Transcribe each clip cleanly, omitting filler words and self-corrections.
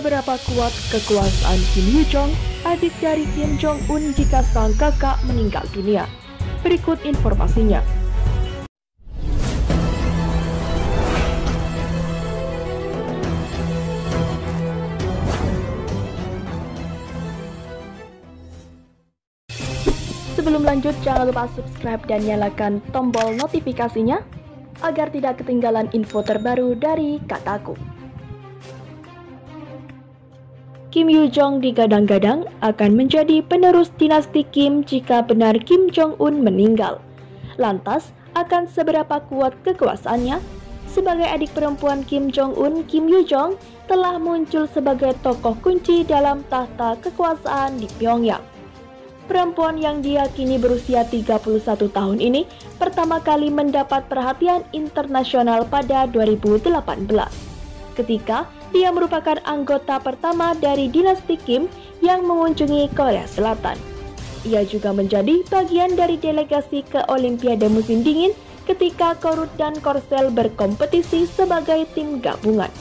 Seberapa kuat kekuasaan Kim Yoo Jong, adik dari Kim Jong Un jika sang kakak meninggal dunia? Berikut informasinya. Sebelum lanjut, jangan lupa subscribe dan nyalakan tombol notifikasinya agar tidak ketinggalan info terbaru dari Kataku. Kim Yoo Jong digadang-gadang akan menjadi penerus dinasti Kim jika benar Kim Jong Un meninggal. Lantas, akan seberapa kuat kekuasaannya? Sebagai adik perempuan Kim Jong Un, Kim Yoo Jong telah muncul sebagai tokoh kunci dalam tahta kekuasaan di Pyongyang. Perempuan yang diyakini berusia 31 tahun ini pertama kali mendapat perhatian internasional pada 2018. Ketika dia merupakan anggota pertama dari dinasti Kim yang mengunjungi Korea Selatan. Ia juga menjadi bagian dari delegasi ke Olimpiade musim dingin ketika Korut dan Korsel berkompetisi sebagai tim gabungan.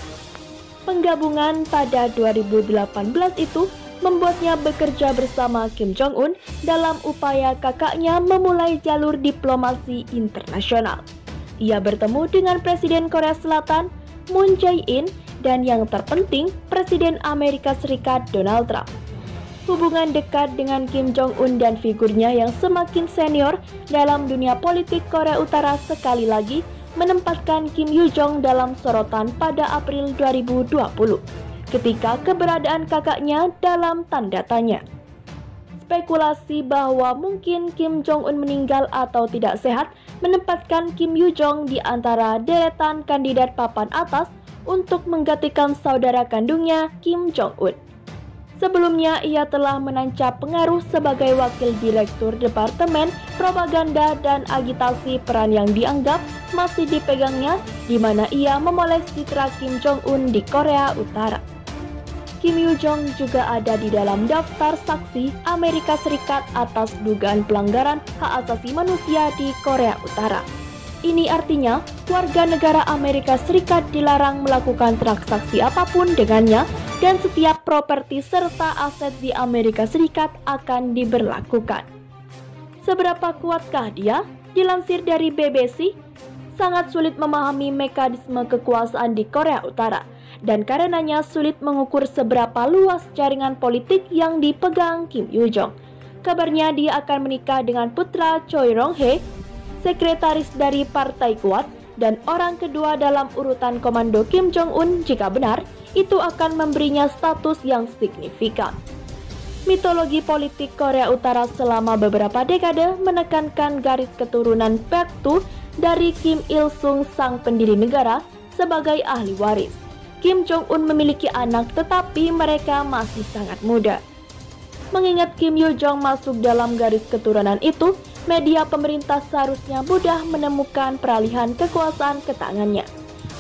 Penggabungan pada 2018 itu membuatnya bekerja bersama Kim Jong Un dalam upaya kakaknya memulai jalur diplomasi internasional. Ia bertemu dengan Presiden Korea Selatan, Moon Jae-in, dan yang terpenting, Presiden Amerika Serikat Donald Trump. Hubungan dekat dengan Kim Jong Un dan figurnya yang semakin senior dalam dunia politik Korea Utara sekali lagi menempatkan Kim Yoo Jong dalam sorotan pada April 2020, ketika keberadaan kakaknya dalam tanda tanya. Spekulasi bahwa mungkin Kim Jong Un meninggal atau tidak sehat menempatkan Kim Yoo Jong di antara deretan kandidat papan atas untuk menggantikan saudara kandungnya Kim Jong Un. Sebelumnya, ia telah menancap pengaruh sebagai wakil direktur Departemen Propaganda dan Agitasi, peran yang dianggap masih dipegangnya, di mana ia memoles citra Kim Jong Un di Korea Utara. Kim Yoo Jong juga ada di dalam daftar saksi Amerika Serikat atas dugaan pelanggaran hak asasi manusia di Korea Utara. Ini artinya, warga negara Amerika Serikat dilarang melakukan transaksi apapun dengannya dan setiap properti serta aset di Amerika Serikat akan diberlakukan. Seberapa kuatkah dia? Dilansir dari BBC, sangat sulit memahami mekanisme kekuasaan di Korea Utara dan karenanya sulit mengukur seberapa luas jaringan politik yang dipegang Kim Yoo Jong. Kabarnya dia akan menikah dengan putra Choi Rong-hae, sekretaris dari Partai Kuat dan orang kedua dalam urutan komando Kim Jong Un. Jika benar, itu akan memberinya status yang signifikan. Mitologi politik Korea Utara selama beberapa dekade menekankan garis keturunan Baekdu dari Kim Il Sung, sang pendiri negara, sebagai ahli waris. Kim Jong Un memiliki anak tetapi mereka masih sangat muda. Mengingat Kim Yoo Jong masuk dalam garis keturunan itu, media pemerintah seharusnya mudah menemukan peralihan kekuasaan ke tangannya.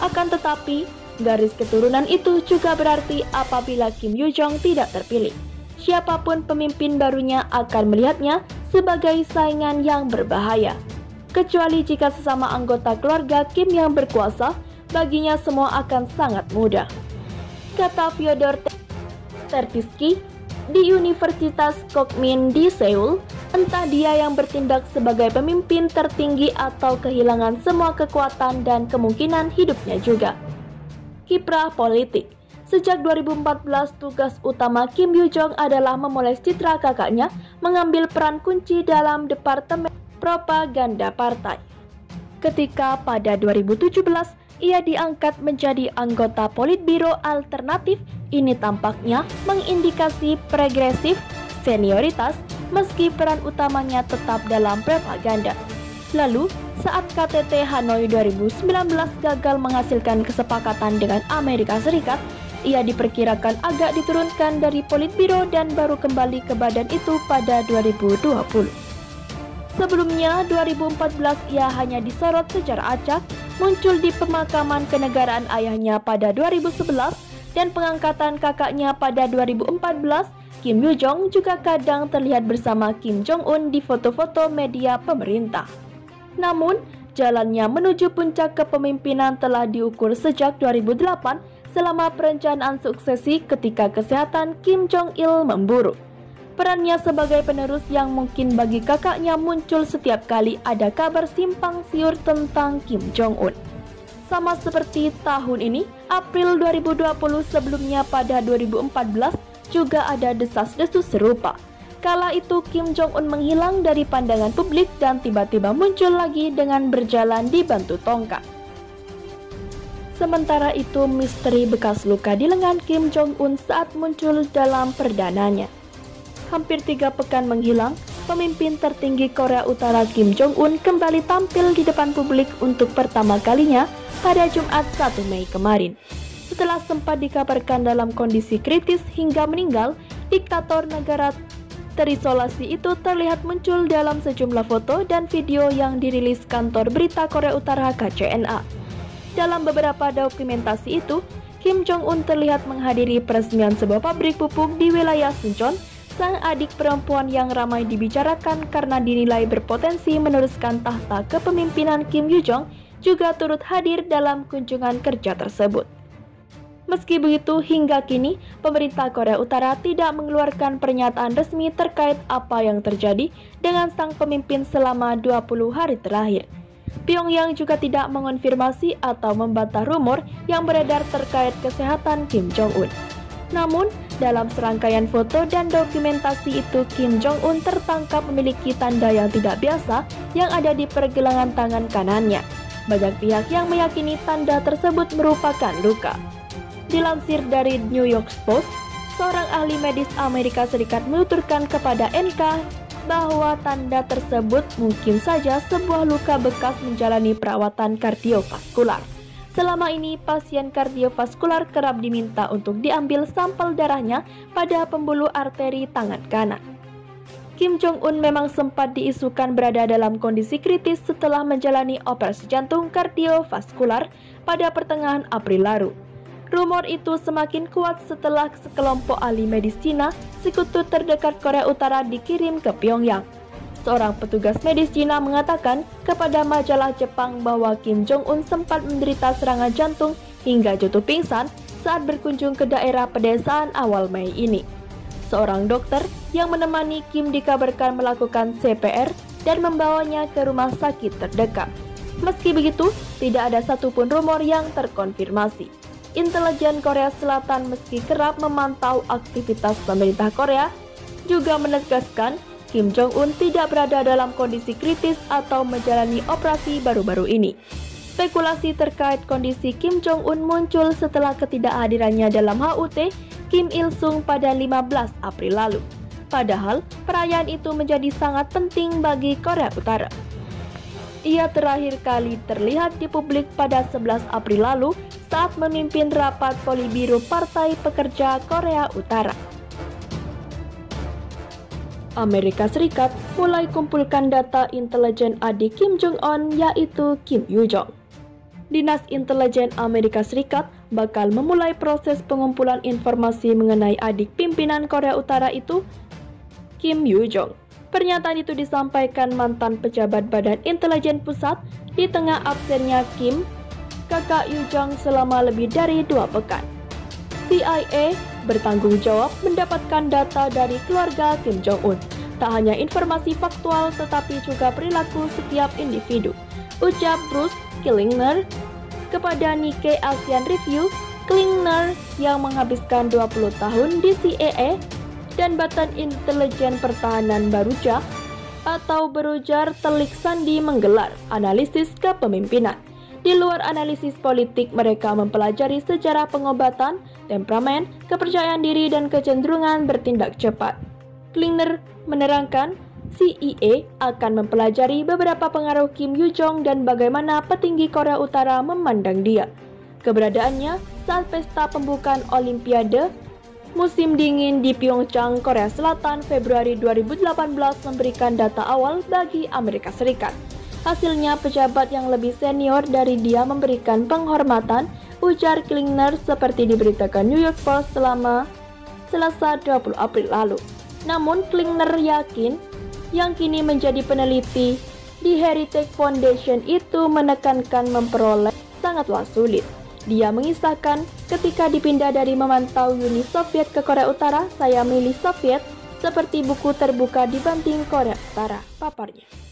Akan tetapi, garis keturunan itu juga berarti apabila Kim Yoo Jong tidak terpilih, siapapun pemimpin barunya akan melihatnya sebagai saingan yang berbahaya. Kecuali jika sesama anggota keluarga Kim yang berkuasa, baginya semua akan sangat mudah. Kata Fyodor Terpitsky di Universitas Kookmin di Seoul, entah dia yang bertindak sebagai pemimpin tertinggi atau kehilangan semua kekuatan dan kemungkinan hidupnya juga. Kiprah politik. Sejak 2014, tugas utama Kim Yoo Jong adalah memoles citra kakaknya, mengambil peran kunci dalam Departemen Propaganda Partai. Ketika pada 2017, ia diangkat menjadi anggota Politbiro Alternatif, ini tampaknya mengindikasi progresif senioritas meski peran utamanya tetap dalam propaganda. Lalu, saat KTT Hanoi 2019 gagal menghasilkan kesepakatan dengan Amerika Serikat, ia diperkirakan agak diturunkan dari Politbiro dan baru kembali ke badan itu pada 2020. Sebelumnya, 2014 ia hanya disorot secara acak, muncul di pemakaman kenegaraan ayahnya pada 2011 dan pengangkatan kakaknya pada 2014. Kim Yoo Jong juga kadang terlihat bersama Kim Jong Un di foto-foto media pemerintah. Namun, jalannya menuju puncak kepemimpinan telah diukur sejak 2008 selama perencanaan suksesi ketika kesehatan Kim Jong-il memburuk. Perannya sebagai penerus yang mungkin bagi kakaknya muncul setiap kali ada kabar simpang siur tentang Kim Jong-un. Sama seperti tahun ini, April 2020 sebelumnya pada 2014 juga ada desas-desus serupa. Kala itu Kim Jong-un menghilang dari pandangan publik dan tiba-tiba muncul lagi dengan berjalan dibantu tongkat. Sementara itu, misteri bekas luka di lengan Kim Jong-un saat muncul dalam perdananya. Hampir 3 pekan menghilang, pemimpin tertinggi Korea Utara Kim Jong-un kembali tampil di depan publik untuk pertama kalinya pada Jumat 1 Mei kemarin. Setelah sempat dikabarkan dalam kondisi kritis hingga meninggal, diktator negara terisolasi itu terlihat muncul dalam sejumlah foto dan video yang dirilis kantor berita Korea Utara KCNA. Dalam beberapa dokumentasi itu, Kim Jong-un terlihat menghadiri peresmian sebuah pabrik pupuk di wilayah Suncheon. Sang adik perempuan yang ramai dibicarakan karena dinilai berpotensi meneruskan tahta kepemimpinan Kim Yoo-jong juga turut hadir dalam kunjungan kerja tersebut. Meski begitu, hingga kini, pemerintah Korea Utara tidak mengeluarkan pernyataan resmi terkait apa yang terjadi dengan sang pemimpin selama 20 hari terakhir. Pyongyang juga tidak mengonfirmasi atau membantah rumor yang beredar terkait kesehatan Kim Jong-un. Namun, dalam serangkaian foto dan dokumentasi itu, Kim Jong-un tertangkap memiliki tanda yang tidak biasa yang ada di pergelangan tangan kanannya. Banyak pihak yang meyakini tanda tersebut merupakan luka. Dilansir dari New York Post, seorang ahli medis Amerika Serikat menuturkan kepada NK bahwa tanda tersebut mungkin saja sebuah luka bekas menjalani perawatan kardiovaskular. Selama ini, pasien kardiovaskular kerap diminta untuk diambil sampel darahnya pada pembuluh arteri tangan kanan. Kim Jong-un memang sempat diisukan berada dalam kondisi kritis setelah menjalani operasi jantung kardiovaskular pada pertengahan April lalu. Rumor itu semakin kuat setelah sekelompok ahli medis Cina, sekutu terdekat Korea Utara, dikirim ke Pyongyang. Seorang petugas medis Cina mengatakan kepada majalah Jepang bahwa Kim Jong-un sempat menderita serangan jantung hingga jatuh pingsan saat berkunjung ke daerah pedesaan awal Mei ini. Seorang dokter yang menemani Kim dikabarkan melakukan CPR dan membawanya ke rumah sakit terdekat. Meski begitu, tidak ada satupun rumor yang terkonfirmasi. Intelijen Korea Selatan meski kerap memantau aktivitas pemerintah Korea, juga menegaskan Kim Jong-un tidak berada dalam kondisi kritis atau menjalani operasi baru-baru ini. Spekulasi terkait kondisi Kim Jong-un muncul setelah ketidakhadirannya dalam HUT Kim Il-sung pada 15 April lalu. Padahal, perayaan itu menjadi sangat penting bagi Korea Utara. Ia terakhir kali terlihat di publik pada 11 April lalu saat memimpin rapat Politbiro Partai Pekerja Korea Utara. Amerika Serikat mulai kumpulkan data intelijen adik Kim Jong-un, yaitu Kim Yoo-jong. Dinas Intelijen Amerika Serikat bakal memulai proses pengumpulan informasi mengenai adik pimpinan Korea Utara itu, Kim Yoo-jong. Pernyataan itu disampaikan mantan pejabat Badan Intelijen Pusat di tengah absennya Kim, kakak Yoo-jong selama lebih dari 2 pekan. CIA bertanggung jawab mendapatkan data dari keluarga Kim Jong-un. Tak hanya informasi faktual tetapi juga perilaku setiap individu, ucap Bruce Klingner kepada Nikkei Asian Review. Klingner yang menghabiskan 20 tahun di CIA dan Badan Intelijen Pertahanan Baruja atau Berujar Telik Sandi menggelar analisis kepemimpinan. Di luar analisis politik, mereka mempelajari sejarah pengobatan, temperamen, kepercayaan diri, dan kecenderungan bertindak cepat. Klingner menerangkan, CIA akan mempelajari beberapa pengaruh Kim Yoo-jong dan bagaimana petinggi Korea Utara memandang dia. Keberadaannya saat pesta pembukaan Olimpiade musim dingin di Pyeongchang, Korea Selatan, Februari 2018 memberikan data awal bagi Amerika Serikat. Hasilnya, pejabat yang lebih senior dari dia memberikan penghormatan, ujar Klingner seperti diberitakan New York Post selama Selasa 20 April lalu. Namun, Klingner yakin yang kini menjadi peneliti di Heritage Foundation itu menekankan memperoleh sangatlah sulit. Dia mengisahkan, ketika dipindah dari memantau Uni Soviet ke Korea Utara, saya milih Soviet seperti buku terbuka dibanding Korea Utara, paparnya.